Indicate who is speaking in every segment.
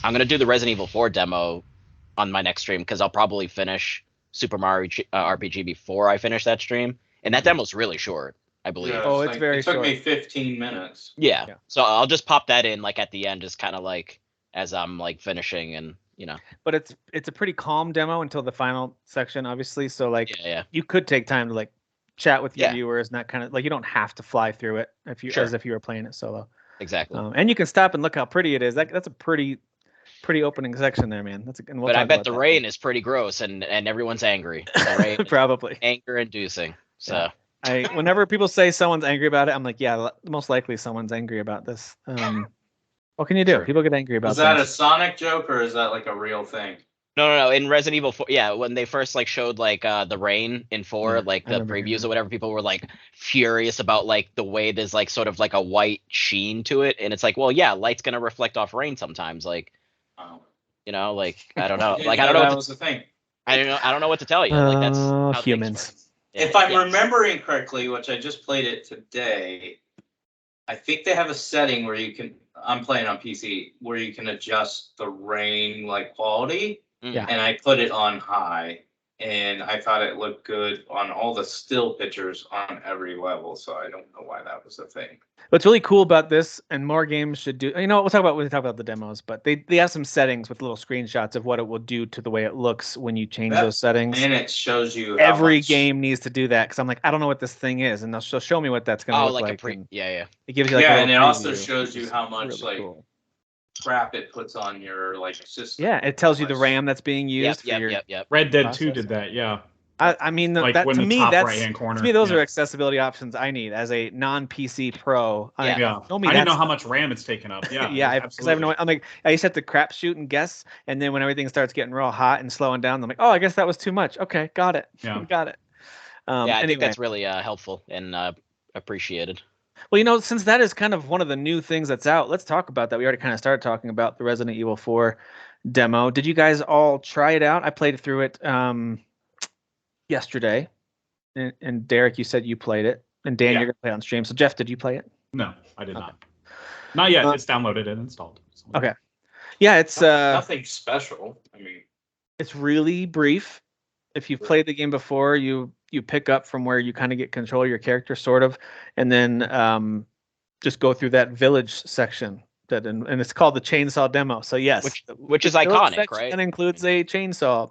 Speaker 1: I'm gonna do the Resident Evil 4 demo on my next stream because I'll probably finish Super Mario RPG before I finish that stream, and that demo's really short, I believe.
Speaker 2: Yeah,
Speaker 3: Oh,
Speaker 2: it's
Speaker 3: it's
Speaker 2: like
Speaker 3: very
Speaker 2: it took me
Speaker 3: short.
Speaker 2: 15 minutes.
Speaker 1: Yeah.
Speaker 3: Yeah.
Speaker 1: So I'll just pop that in like at the end, just kind of like as I'm like finishing, and
Speaker 3: But it's a pretty calm demo until the final section, obviously. So like
Speaker 1: yeah,
Speaker 3: you could take time to like chat with your
Speaker 1: Yeah.
Speaker 3: viewers and that kind of like you don't have to fly through it
Speaker 1: Sure.
Speaker 3: as if you were playing it solo.
Speaker 1: exactly.
Speaker 3: And you can stop and look how pretty it is. That's a pretty opening section there, man. And we'll
Speaker 1: But I
Speaker 3: talk
Speaker 1: bet
Speaker 3: about
Speaker 1: the
Speaker 3: that.
Speaker 1: rain is pretty gross, and everyone's angry. The rain is
Speaker 3: Probably.
Speaker 1: anger-inducing. So
Speaker 3: Yeah. Whenever people say someone's angry about it, I'm like, yeah, most likely someone's angry about this. What can you do?
Speaker 1: Sure.
Speaker 3: People get angry about
Speaker 2: Is that a
Speaker 3: things.
Speaker 2: Sonic joke or is that like a real thing?
Speaker 1: no. In Resident Evil 4, yeah, when they first like showed like the rain in 4,
Speaker 3: Yeah,
Speaker 1: like
Speaker 3: I
Speaker 1: the
Speaker 3: remember hearing
Speaker 1: previews
Speaker 3: that.
Speaker 1: or whatever, people were like furious about like the way there's like sort of like a white sheen to it, and it's like, well, yeah, light's gonna reflect off rain sometimes, like
Speaker 2: Oh.
Speaker 1: like I don't know,
Speaker 2: Didn't
Speaker 1: like I
Speaker 2: know
Speaker 1: don't know
Speaker 2: that
Speaker 1: what
Speaker 2: was the thing.
Speaker 1: I don't know what to tell you. Like that's how things
Speaker 3: Humans.
Speaker 1: work. Yeah,
Speaker 2: If I'm
Speaker 1: yes.
Speaker 2: remembering correctly, which I just played it today, I think they have a setting where you can. I'm playing on PC where you can adjust the rain like quality,
Speaker 3: Yeah.
Speaker 2: and I put it on high, and I thought it looked good on all the still pictures on every level. So I don't know why that was a thing.
Speaker 3: What's really cool about this, and more games should do. You know, we'll talk about when we talk about the demos, but they have some settings with little screenshots of what it will do to the way it looks when you change
Speaker 2: Yep.
Speaker 3: those settings.
Speaker 2: And it shows you how
Speaker 3: Every
Speaker 2: much-
Speaker 3: game needs to do that because I'm like, I don't know what this thing is, and they'll show me what that's going to look
Speaker 1: like
Speaker 3: like. And
Speaker 1: yeah.
Speaker 3: it gives you like a
Speaker 2: Yeah,
Speaker 3: little
Speaker 2: and it also
Speaker 3: preview,
Speaker 2: shows
Speaker 3: which
Speaker 2: you
Speaker 3: is
Speaker 2: how much
Speaker 3: really
Speaker 2: like
Speaker 3: cool.
Speaker 2: crap it puts on your like system.
Speaker 3: Yeah, it tells you the
Speaker 2: Like-
Speaker 3: RAM that's being used for your.
Speaker 1: Yep.
Speaker 4: Red Dead 2
Speaker 3: processor.
Speaker 4: did that, yeah.
Speaker 3: I mean,
Speaker 4: Like
Speaker 3: that
Speaker 4: when
Speaker 3: to
Speaker 4: the
Speaker 3: me,
Speaker 4: top
Speaker 3: that's
Speaker 4: right-hand corner.
Speaker 3: to me, those
Speaker 4: yeah.
Speaker 3: are accessibility options I need as a non-PC pro.
Speaker 1: Yeah.
Speaker 4: Yeah,
Speaker 3: Show me
Speaker 4: I didn't know
Speaker 3: that's-
Speaker 4: how much RAM it's taken up. Yeah,
Speaker 3: yeah, because I have no. I'm like, I used to have to crap shoot and guess, and then when everything starts getting real hot and slowing down, I'm like, oh, I guess that was too much. Okay, got it.
Speaker 4: Yeah.
Speaker 3: Got it.
Speaker 1: Yeah, I think
Speaker 3: anyway.
Speaker 1: that's really helpful and appreciated.
Speaker 3: Well, since that is kind of one of the new things that's out, let's talk about that. We already kind of started talking about the Resident Evil 4 demo. Did you guys all try it out? I played through it yesterday, and Derek, you said you played it, and Dan,
Speaker 2: Yeah.
Speaker 3: you're gonna play it on stream. So Jeff, did you play it?
Speaker 4: No, I did not. Not yet. It's downloaded and installed. So.
Speaker 3: Okay. Yeah, it's
Speaker 2: nothing special. I mean,
Speaker 3: it's really brief. If you've played the game before, you pick up from where you kind of get control of your character, sort of, and then just go through that village section. And it's called the chainsaw demo. So yes,
Speaker 1: which is
Speaker 3: the village
Speaker 1: iconic,
Speaker 3: section
Speaker 1: right?
Speaker 3: And includes a chainsaw,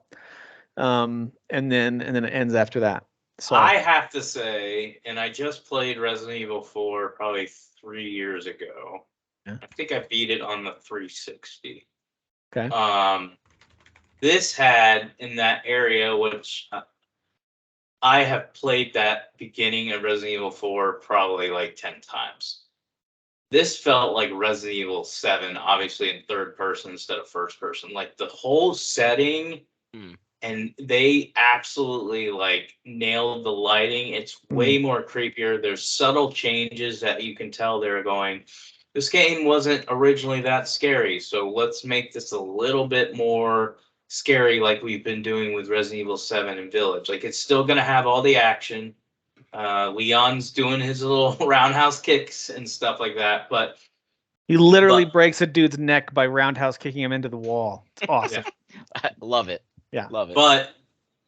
Speaker 3: and then it ends after that. So
Speaker 2: I have to say, and I just played Resident Evil 4 probably 3 years ago.
Speaker 3: Yeah.
Speaker 2: I think I beat it on the 360.
Speaker 3: Okay.
Speaker 2: This had in that area, which I have played that beginning of Resident Evil 4 probably like 10 times. This felt like Resident Evil 7, obviously in third person instead of first person. Like the whole setting, and they absolutely like nailed the lighting. It's way more creepier. There's subtle changes that you can tell they're going, this game wasn't originally that scary, so let's make this a little bit more scary like we've been doing with Resident Evil 7 and Village. Like it's still going to have all the action. Leon's doing his little roundhouse kicks and stuff like that, but
Speaker 3: he literally breaks a dude's neck by roundhouse kicking him into the wall. It's awesome.
Speaker 1: Yeah. Love it.
Speaker 3: Yeah,
Speaker 1: love it.
Speaker 2: But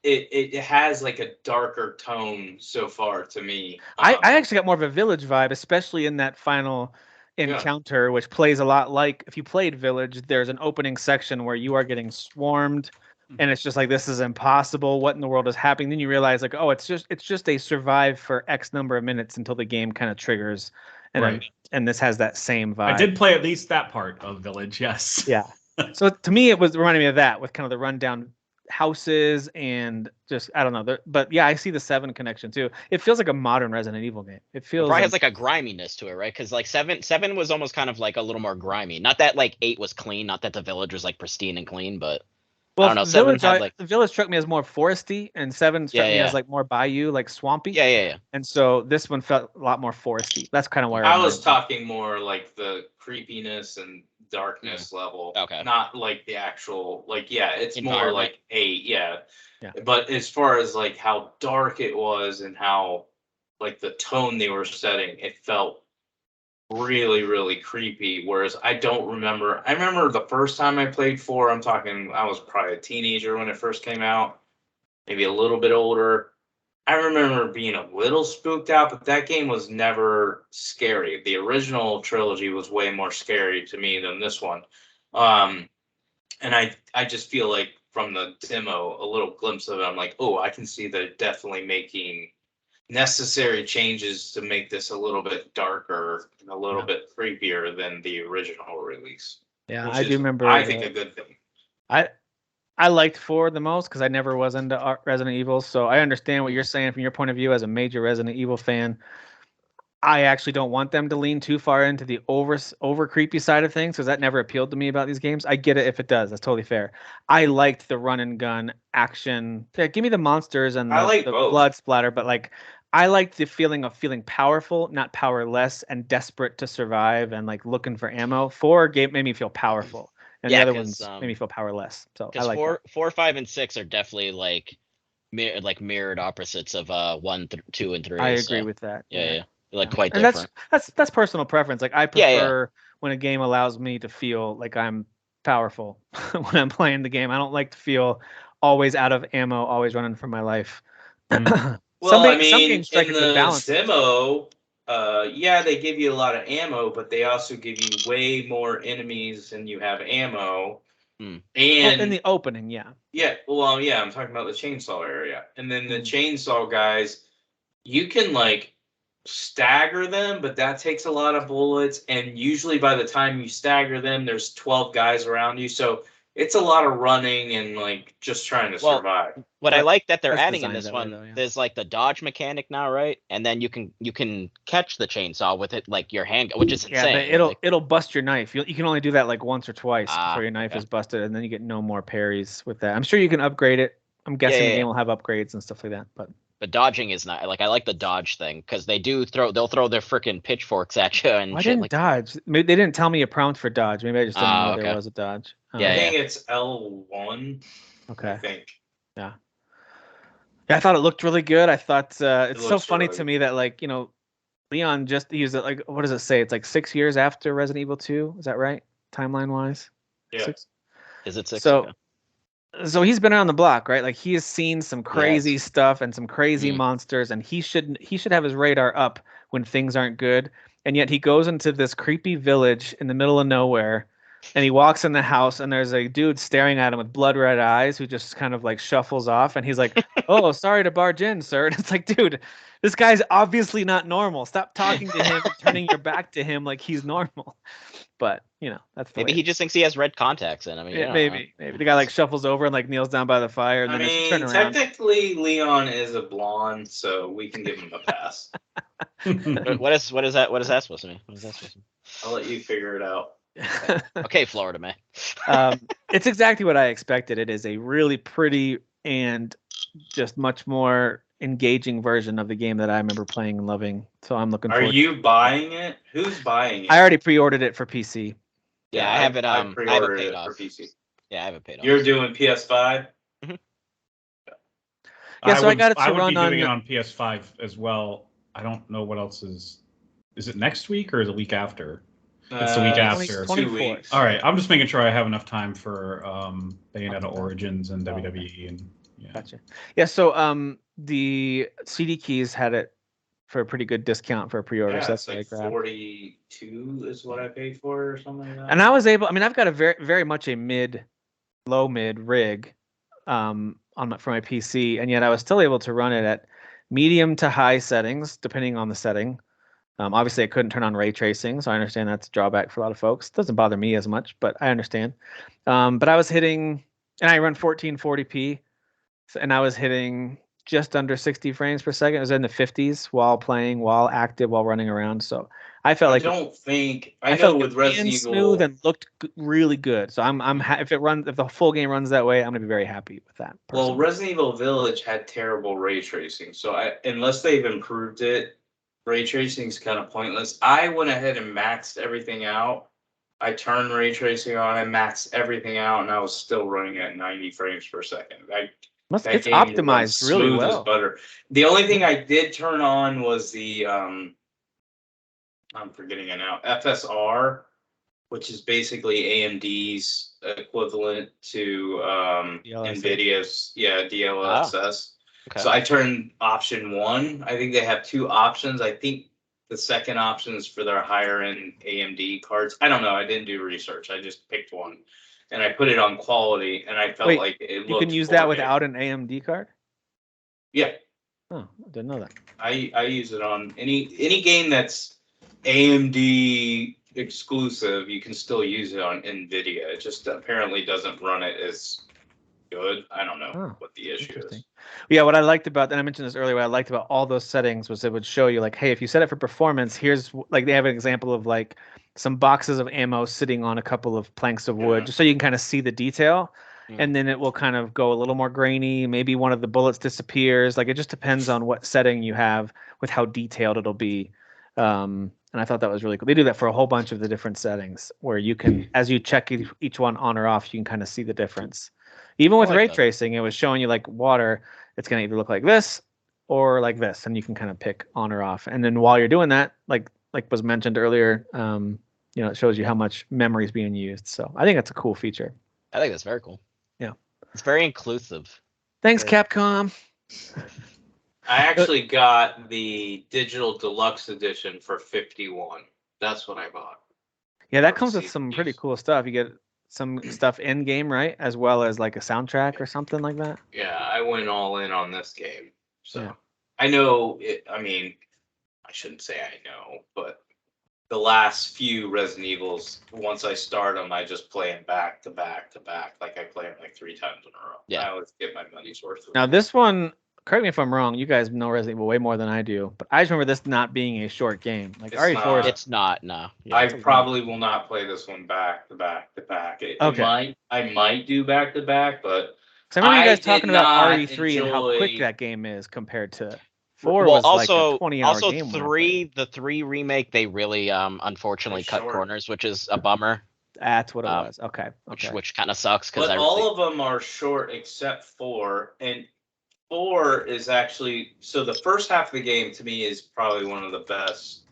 Speaker 2: it has like a darker tone so far to me.
Speaker 3: I actually got more of a Village vibe, especially in that final encounter, which plays a lot like if you played Village. There's an opening section where you are getting swarmed. And it's just like, this is impossible. What in the world is happening? Then you realize like, oh, it's just a survive for X number of minutes until the game kind of triggers. And and this has that same vibe.
Speaker 4: I did play at least that part of Village, yes.
Speaker 3: Yeah. So to me, it was reminding me of that with kind of the rundown houses and just, I don't know. But yeah, I see the 7 connection too. It feels like a modern Resident Evil game. It feels
Speaker 1: probably has like a griminess to it, right? Because like 7 was almost kind of like a little more grimy. Not that like 8 was clean, not that the Village was like pristine and clean, but
Speaker 3: well,
Speaker 1: I don't know. 7 had like
Speaker 3: the Village struck me as more foresty, and 7 struck me as like more bayou, like swampy.
Speaker 1: Yeah.
Speaker 3: And so this one felt a lot more foresty. That's kind of where
Speaker 2: I was talking more like the creepiness and darkness level.
Speaker 1: Okay.
Speaker 2: Not like the actual it's more like yeah. But as far as like how dark it was and how like the tone they were setting, it felt really, really creepy. Whereas I don't remember. I remember the first time I played 4. I'm talking. I was probably a teenager when it first came out, maybe a little bit older. I remember being a little spooked out, but that game was never scary. The original trilogy was way more scary to me than this one. And I just feel like from the demo, a little glimpse of it, I'm like, oh, I can see they're definitely making necessary changes to make this a little bit darker and a little bit creepier than the original release.
Speaker 3: Yeah,
Speaker 2: which
Speaker 3: I do
Speaker 2: is,
Speaker 3: remember.
Speaker 2: I think a good thing.
Speaker 3: I liked 4 the most because I never was into Resident Evil, so I understand what you're saying from your point of view as a major Resident Evil fan. I actually don't want them to lean too far into the over creepy side of things because that never appealed to me about these games. I get it if it does. That's totally fair. I liked the run and gun action. Yeah, give me the monsters and
Speaker 2: I like
Speaker 3: the
Speaker 2: both.
Speaker 3: blood splatter, but like I liked the feeling of feeling powerful, not powerless, and desperate to survive and like looking for ammo. 4 game made me feel powerful, and the other
Speaker 1: 'cause,
Speaker 3: ones made me feel powerless. So I
Speaker 1: Because
Speaker 3: like
Speaker 1: four, 5, and 6 are definitely like mirrored opposites of 1, 2, and 3.
Speaker 3: I agree
Speaker 1: so,
Speaker 3: with that.
Speaker 1: yeah. They're like quite
Speaker 3: And
Speaker 1: different.
Speaker 3: that's personal preference. Like I
Speaker 1: Yeah, yeah.
Speaker 3: prefer when a game allows me to feel like I'm powerful when I'm playing the game. I don't like to feel always out of ammo, always running for my life.
Speaker 2: Well, I
Speaker 3: some
Speaker 2: mean,
Speaker 3: games strike
Speaker 2: in
Speaker 3: a good
Speaker 2: the
Speaker 3: balance.
Speaker 2: demo, yeah, they give you a lot of ammo, but they also give you way more enemies than you have ammo.
Speaker 1: Mm.
Speaker 3: Well,
Speaker 2: And
Speaker 3: in the opening, yeah.
Speaker 2: yeah, well, yeah, I'm talking about the chainsaw area. And then the chainsaw guys, you can like stagger them, but that takes a lot of bullets. And usually by the time you stagger them, there's 12 guys around you. So it's a lot of running and like just trying to
Speaker 1: Well,
Speaker 2: survive.
Speaker 1: What I like that they're
Speaker 3: That's
Speaker 1: adding in
Speaker 3: designed
Speaker 1: this
Speaker 3: that way,
Speaker 1: one,
Speaker 3: though, yeah.
Speaker 1: there's like the dodge mechanic now, right? And then you can catch the chainsaw with it like your hand, which is
Speaker 3: Yeah,
Speaker 1: insane.
Speaker 3: but
Speaker 1: like,
Speaker 3: it'll bust your knife. You can only do that like once or twice before your knife
Speaker 1: okay.
Speaker 3: is busted, and then you get no more parries with that. I'm sure you can upgrade it. I'm guessing the game will have upgrades and stuff like that. But
Speaker 1: dodging is not like I like the dodge thing because they'll throw their freaking pitchforks at you and
Speaker 3: I
Speaker 1: shit
Speaker 3: didn't
Speaker 1: like.
Speaker 3: dodge. Maybe they didn't tell me a prompt for dodge. Maybe I just didn't know there
Speaker 1: Okay.
Speaker 3: was a dodge.
Speaker 1: Yeah,
Speaker 2: I think it's L1.
Speaker 3: Okay.
Speaker 2: I think.
Speaker 3: Yeah, I thought it looked really good. I thought it's so
Speaker 2: looks
Speaker 3: funny
Speaker 2: really
Speaker 3: to me that like Leon just used it. Like, what does it say? It's like 6 years after Resident Evil 2. Is that right? Timeline wise.
Speaker 2: Yeah.
Speaker 3: 6.
Speaker 1: Is it 6?
Speaker 3: So,
Speaker 1: Okay.
Speaker 3: so he's been around the block, right? Like he has seen some crazy
Speaker 1: Yes.
Speaker 3: stuff and some crazy
Speaker 1: Mm.
Speaker 3: monsters, and he should have his radar up when things aren't good. And yet he goes into this creepy village in the middle of nowhere, and he walks in the house, and there's a dude staring at him with blood red eyes who just kind of like shuffles off, and he's like, "Oh, sorry to barge in, sir." And it's like, dude, this guy's obviously not normal. Stop talking to him, and turning your back to him like he's normal. But that's the
Speaker 1: Maybe
Speaker 3: way
Speaker 1: he just thinks he has red contacts in. I mean,
Speaker 3: yeah, maybe the guy like shuffles over and like kneels down by the fire, and
Speaker 2: I
Speaker 3: then as you
Speaker 2: mean,
Speaker 3: turn around,
Speaker 2: technically, Leon is a blonde, so we can give him a pass.
Speaker 1: What is that? What is that supposed to mean? What is that supposed to mean?
Speaker 2: I'll let you figure it out.
Speaker 1: Okay, Florida man.
Speaker 3: It's exactly what I expected. It is a really pretty and just much more engaging version of the game that I remember playing and loving. So I'm looking
Speaker 2: Are
Speaker 3: forward.
Speaker 2: you buying it? Who's buying it?
Speaker 3: I already pre-ordered it for PC.
Speaker 1: Yeah, I have it. I have
Speaker 2: pre-ordered
Speaker 1: it paid
Speaker 2: it
Speaker 1: off.
Speaker 2: for PC.
Speaker 1: Yeah, I have it paid off.
Speaker 2: You're doing PS5?
Speaker 3: Yeah, so I got it to
Speaker 4: I would
Speaker 3: run
Speaker 4: be doing
Speaker 3: on-
Speaker 4: it on PS5 as well. I don't know what else is. Is it next week or is it the week after? It's the week after.
Speaker 3: 24th.
Speaker 2: 2 weeks.
Speaker 4: All right, I'm just making sure I have enough time for Bayonetta Origins and WWE and yeah.
Speaker 3: Gotcha. Yeah, so the CD Keys had it for a pretty good discount for a pre-order.
Speaker 2: Yeah,
Speaker 3: so that's
Speaker 2: it's like
Speaker 3: what I grabbed.
Speaker 2: 42 is what I paid for, or something like that.
Speaker 3: And I was able. I mean, I've got a very much a low mid rig, for my PC, and yet I was still able to run it at medium to high settings, depending on the setting. Obviously, I couldn't turn on ray tracing, so I understand that's a drawback for a lot of folks. Doesn't bother me as much, but I understand. But I was hitting, and I run 1440p, and I was hitting just under 60 frames per second. It was in the 50s while playing, while active, while running around. So I felt like
Speaker 2: I know with Resident Evil,
Speaker 3: smooth and looked really good. So if the full game runs that way, I'm gonna be very happy with that.
Speaker 2: well,
Speaker 3: personally.
Speaker 2: Resident Evil Village had terrible ray tracing, so unless they've improved it, ray tracing is kind of pointless. I went ahead and maxed everything out. I turned ray tracing on and maxed everything out, and I was still running at 90 frames per second.
Speaker 3: It's optimized really well.
Speaker 2: As butter. The only thing I did turn on was the I'm forgetting it now. FSR, which is basically AMD's equivalent to
Speaker 3: DLSS.
Speaker 2: NVIDIA's DLSS.
Speaker 1: Okay.
Speaker 2: So I turned option 1. I think they have 2 options. I think the second option is for their higher end AMD cards. I don't know. I didn't do research. I just picked one, and I put it on quality, and I felt
Speaker 3: Wait,
Speaker 2: like it
Speaker 3: You can
Speaker 2: looked
Speaker 3: use that
Speaker 2: 4K.
Speaker 3: without an AMD card?
Speaker 2: Yeah,
Speaker 3: Oh, I didn't know that.
Speaker 2: I use it on any game that's AMD exclusive. You can still use it on NVIDIA. It just apparently doesn't run it as good. I don't know
Speaker 3: Oh,
Speaker 2: what the issue
Speaker 3: Interesting.
Speaker 2: is.
Speaker 3: Yeah, what I liked about, and I mentioned this earlier, what I liked about all those settings was it would show you like, hey, if you set it for performance, here's like they have an example of like some boxes of ammo sitting on a couple of planks of wood,
Speaker 2: Yeah.
Speaker 3: just so you can kind of see the detail.
Speaker 1: Mm.
Speaker 3: And then it will kind of go a little more grainy. Maybe one of the bullets disappears. Like it just depends on what setting you have with how detailed it'll be. And I thought that was really cool. They do that for a whole bunch of the different settings where you can, as you check each one on or off, you can kind of see the difference. Even with
Speaker 1: like
Speaker 3: ray
Speaker 1: that.
Speaker 3: tracing, it was showing you like water, it's going to either look like this or like this, and you can kind of pick on or off. And then while you're doing that, like was mentioned earlier, it shows you how much memory is being used. So I think that's a cool feature.
Speaker 1: I think that's very cool.
Speaker 3: Yeah.
Speaker 1: It's very inclusive.
Speaker 3: Thanks,
Speaker 1: Yeah.
Speaker 3: Capcom.
Speaker 2: I actually got the digital deluxe edition for 51. That's what I bought.
Speaker 3: Yeah, that
Speaker 2: Or
Speaker 3: comes with
Speaker 2: received
Speaker 3: some pretty
Speaker 2: used.
Speaker 3: cool stuff. You get some stuff in game, right? As well as like a soundtrack or something like that.
Speaker 2: Yeah, I went all in on this game. So
Speaker 3: Yeah.
Speaker 2: I know it. I mean, I shouldn't say I know, but the last few Resident Evils, once I start them, I just play them back to back to back. Like I play them like 3 times in a row.
Speaker 1: Yeah.
Speaker 2: I always get my money's worth.
Speaker 3: Now this one, correct me if I'm wrong. You guys know Resident Evil way more than I do, but I just remember this not being a short game. Like
Speaker 2: It's
Speaker 3: RE4
Speaker 2: not.
Speaker 3: is
Speaker 1: It's not, no. Yeah.
Speaker 2: I
Speaker 3: it's a long-
Speaker 2: probably will not play this one back to back to back.
Speaker 3: Okay.
Speaker 2: I might do back to back, but
Speaker 3: So I remember you
Speaker 2: I
Speaker 3: guys talking
Speaker 2: did
Speaker 3: about
Speaker 2: not
Speaker 3: RE3 and how quick
Speaker 2: enjoy-
Speaker 3: that game is compared to 4
Speaker 1: Well,
Speaker 3: was like a 20-hour
Speaker 1: also
Speaker 3: game. when I played.
Speaker 1: 3, the 3 remake, they really unfortunately
Speaker 2: They're
Speaker 1: cut
Speaker 2: short.
Speaker 1: corners, which is a bummer.
Speaker 3: That's what it
Speaker 1: um,
Speaker 3: was. Okay.
Speaker 1: Which kind of sucks because
Speaker 2: but
Speaker 1: I
Speaker 2: all
Speaker 1: really,
Speaker 2: of them are short except 4, and 4 is actually so the first half of the game to me is probably one of the best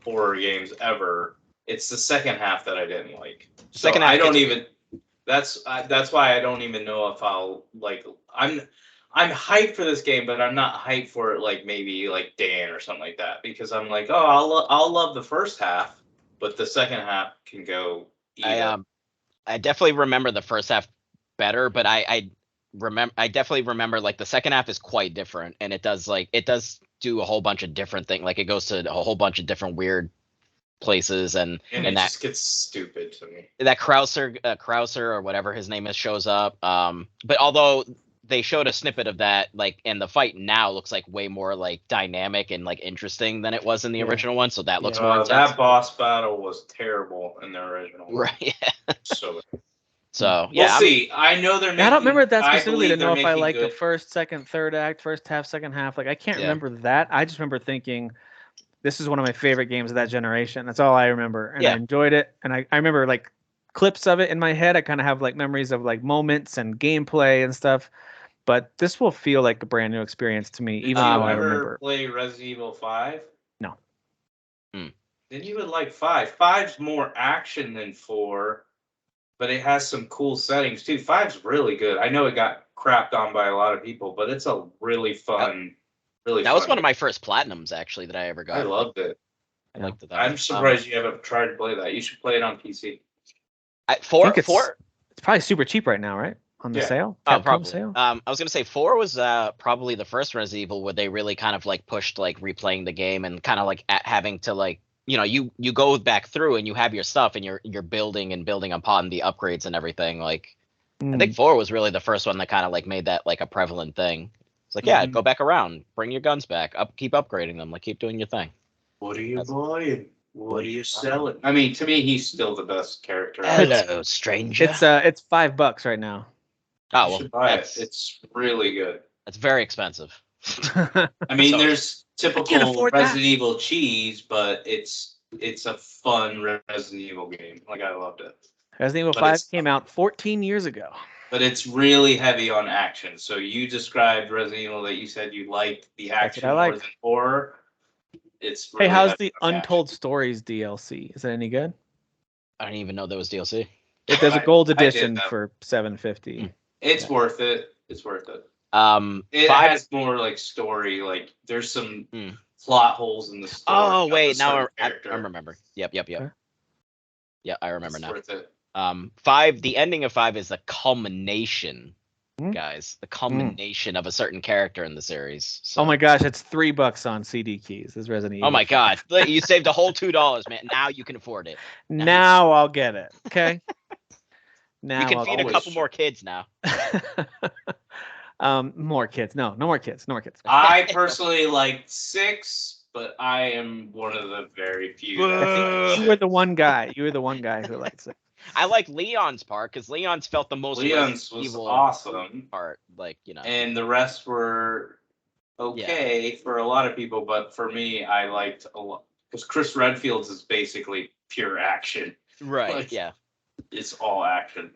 Speaker 2: horror games ever. It's the second half that I didn't like. So
Speaker 1: Second half
Speaker 2: I don't
Speaker 1: gets
Speaker 2: even. That's why I don't even know if I'll like. I'm hyped for this game, but I'm not hyped for it like maybe like Dan or something like that because I'm like, oh, I'll love the first half, but the second half can go.
Speaker 1: I definitely remember the first half better, but I definitely remember like the second half is quite different, and it does do a whole bunch of different things. Like it goes to a whole bunch of different weird places, and
Speaker 2: it
Speaker 1: that
Speaker 2: just gets stupid to me.
Speaker 1: that Krauser or whatever his name is shows up. But although they showed a snippet of that, like, and the fight now looks like way more like dynamic and like interesting than it was in the
Speaker 3: Yeah.
Speaker 1: original one. So that looks
Speaker 3: Yeah.
Speaker 1: more intense.
Speaker 2: That boss battle was terrible in the original. one.
Speaker 1: Right. Yeah.
Speaker 2: So
Speaker 1: So
Speaker 2: we'll
Speaker 1: yeah,
Speaker 2: see. I know they're making.
Speaker 3: I don't remember that
Speaker 2: I
Speaker 3: specifically to
Speaker 2: believe
Speaker 3: know
Speaker 2: they're
Speaker 3: if I
Speaker 2: making
Speaker 3: like the
Speaker 2: good-
Speaker 3: first, second, third act, first half, second half. Like I can't
Speaker 1: Yeah.
Speaker 3: remember that. I just remember thinking this is one of my favorite games of that generation. That's all I remember. And I
Speaker 1: Yeah.
Speaker 3: enjoyed it. And I remember like clips of it in my head. I kind of have like memories of like moments and gameplay and stuff. But this will feel like a brand new experience to me, even
Speaker 2: Did
Speaker 3: though
Speaker 2: you
Speaker 3: I
Speaker 2: ever
Speaker 3: remember.
Speaker 2: play Resident Evil 5?
Speaker 3: No.
Speaker 2: Then you would like 5. 5's more action than 4, but it has some cool settings too. 5's really good. I know it got crapped on by a lot of people, but it's a really fun,
Speaker 1: that was one of my first platinums actually that I ever got.
Speaker 2: I loved it.
Speaker 1: I liked it.
Speaker 2: I'm surprised you haven't tried to play that. You should play it on PC.
Speaker 1: Four.
Speaker 3: It's probably super cheap right now, right? On the
Speaker 2: Yeah.
Speaker 3: sale?
Speaker 1: Oh,
Speaker 3: Capcom
Speaker 1: probably.
Speaker 3: sale?
Speaker 1: I was gonna say 4 was probably the first Resident Evil where they really kind of like pushed like replaying the game and kind of like having to like you go back through and you have your stuff and you're building upon the upgrades and everything. Like I think 4 was really the first one that kind of like made that like a prevalent thing. It's like yeah, go back around, bring your guns back, keep upgrading them, like keep doing your thing.
Speaker 2: What are you
Speaker 1: That's-
Speaker 2: buying? What are you selling? I mean, to me, he's still the best character.
Speaker 1: Hello, stranger.
Speaker 3: It's $5 right now.
Speaker 1: Oh
Speaker 2: You
Speaker 1: well,
Speaker 2: should buy it.
Speaker 1: that's
Speaker 2: It's really good.
Speaker 1: very expensive.
Speaker 2: I mean,
Speaker 1: So-
Speaker 2: there's typical
Speaker 3: afford that.
Speaker 2: Resident Evil cheese, but it's a fun Resident Evil game. Like I loved it.
Speaker 3: Resident Evil
Speaker 2: But
Speaker 3: 5
Speaker 2: it's-
Speaker 3: came out 14 years ago.
Speaker 2: But it's really heavy on action. So you described Resident Evil that you said you liked the
Speaker 3: That's
Speaker 2: action
Speaker 3: what I
Speaker 2: more
Speaker 3: like.
Speaker 2: than horror. it's
Speaker 3: Hey,
Speaker 2: really
Speaker 3: how's
Speaker 2: heavy
Speaker 3: the
Speaker 2: on
Speaker 3: Untold Stories DLC? Is it any good?
Speaker 1: I didn't even know there was DLC.
Speaker 3: There's a gold
Speaker 2: I did,
Speaker 3: edition
Speaker 2: though.
Speaker 3: for $7.50.
Speaker 2: It's
Speaker 3: Yeah.
Speaker 2: worth it. It's worth it. It
Speaker 1: 5.
Speaker 2: has more like story. Like there's some
Speaker 1: Hmm.
Speaker 2: plot holes in the story.
Speaker 1: Oh
Speaker 2: of
Speaker 1: wait,
Speaker 2: a
Speaker 1: now
Speaker 2: certain
Speaker 1: I
Speaker 2: character.
Speaker 1: remember. Yep.
Speaker 3: Okay.
Speaker 1: Yeah, I remember
Speaker 2: It's
Speaker 1: now.
Speaker 2: worth it.
Speaker 1: 5. The ending of 5 is the culmination,
Speaker 3: Hmm?
Speaker 1: guys. The culmination of a certain character in the series. So.
Speaker 3: Oh my gosh, it's $3 on CD keys. This Resident Evil.
Speaker 1: Oh my god! Look, you saved a whole $2, man. Now you can afford it.
Speaker 3: Now I'll get it. Okay. Now
Speaker 1: You can
Speaker 3: I'll
Speaker 1: feed
Speaker 3: get
Speaker 1: a
Speaker 2: always
Speaker 1: couple
Speaker 2: true.
Speaker 1: more kids now.
Speaker 3: More kids. No more kids. No more kids.
Speaker 2: I personally like 6, but I am one of the very few. that
Speaker 3: You were the one guy. You were the one guy who likes it.
Speaker 1: I like Leon's part because Leon's felt the most
Speaker 2: Leon's
Speaker 1: Resident
Speaker 2: was
Speaker 1: Evil
Speaker 2: awesome,
Speaker 1: part. Like
Speaker 2: and the rest were okay for a lot of people, but for me, I liked a lot because Chris Redfield's is basically pure action.
Speaker 1: right?
Speaker 2: like-
Speaker 1: Yeah.
Speaker 2: It's all action.